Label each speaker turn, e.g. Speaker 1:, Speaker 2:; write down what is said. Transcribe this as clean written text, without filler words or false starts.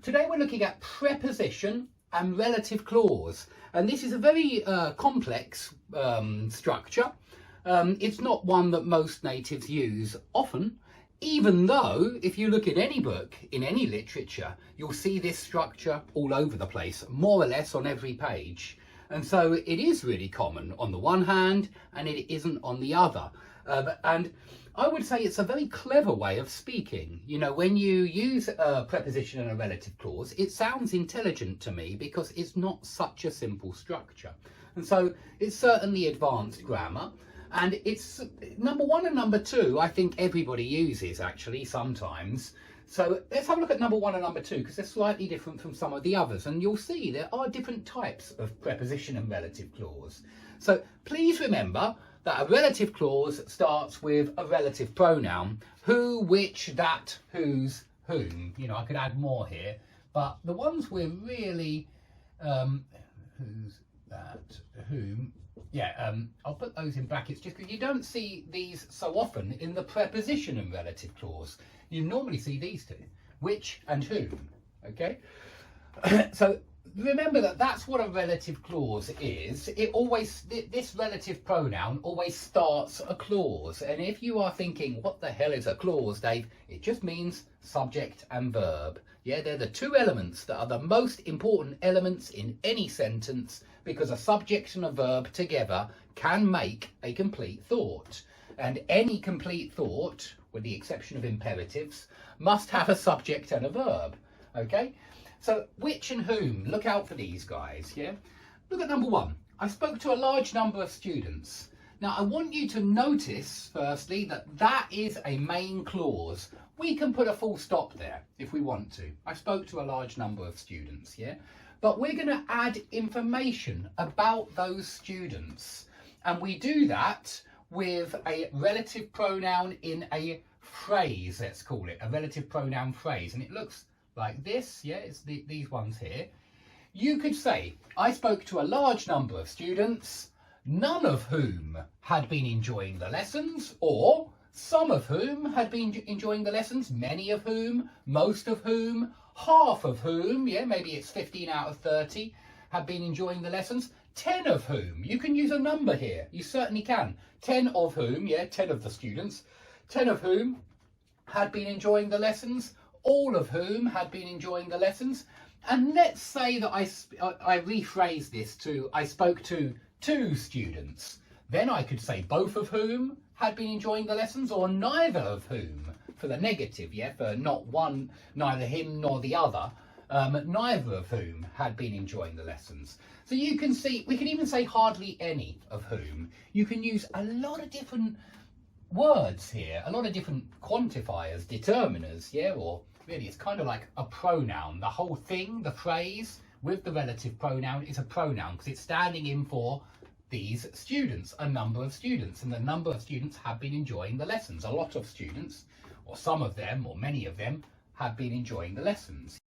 Speaker 1: Today we're looking at preposition and relative clause, and this is a very complex structure. It's not one that most natives use often, even though if you look in any book, in any literature, you'll see this structure all over the place, more or less on every page. And so it is really common on the one hand, and it isn't on the other. And I would say it's a very clever way of speaking. You know, when you use a preposition and a relative clause, it sounds intelligent to me because it's not such a simple structure. And so it's certainly advanced grammar. And it's number one and number two, I think everybody uses actually sometimes. So let's have a look at number one and number two, because they're slightly different from some of the others. And you'll see there are different types of preposition and relative clause. So please remember that a relative clause starts with a relative pronoun. Who, which, that, whose, whom. You know, I could add more here. But the ones we're really, whose, that, whom. Yeah, I'll put those in brackets just because you don't see these so often in the preposition and relative clause. You normally see these two, which and whom, okay? So remember that that's what a relative clause is. It always, this relative pronoun always starts a clause. And if you are thinking, what the hell is a clause, Dave? It just means subject and verb. Yeah, they're the two elements that are the most important elements in any sentence, because a subject and a verb together can make a complete thought. And any complete thought, with the exception of imperatives, must have a subject and a verb. Okay? So which and whom, look out for these guys, yeah? Look at number one. I spoke to a large number of students. Now I want you to notice, firstly, that that is a main clause. We can put a full stop there if we want to. I spoke to a large number of students, yeah? But we're going to add information about those students. And we do that with a relative pronoun in a phrase, let's call it, a relative pronoun phrase. And it looks like this, yeah, it's these ones here. You could say, I spoke to a large number of students, none of whom had been enjoying the lessons, or some of whom had been enjoying the lessons, many of whom, most of whom, half of whom, yeah, maybe it's 15 out of 30, have been enjoying the lessons, 10 of whom, you can use a number here, you certainly can, 10 of whom, yeah, 10 of the students, 10 of whom had been enjoying the lessons, all of whom had been enjoying the lessons. And let's say that I rephrase this to, I spoke to 2 students. Then I could say both of whom had been enjoying the lessons, or neither of whom, for the negative, yeah, for not one, neither him nor the other, neither of whom had been enjoying the lessons. So you can see, we can even say hardly any of whom. You can use a lot of different words here, a lot of different quantifiers, determiners, yeah, or really it's kind of like a pronoun. The whole thing, the phrase with the relative pronoun is a pronoun because it's standing in for these students, a number of students, and the number of students have been enjoying the lessons. A lot of students, or some of them, or many of them, have been enjoying the lessons.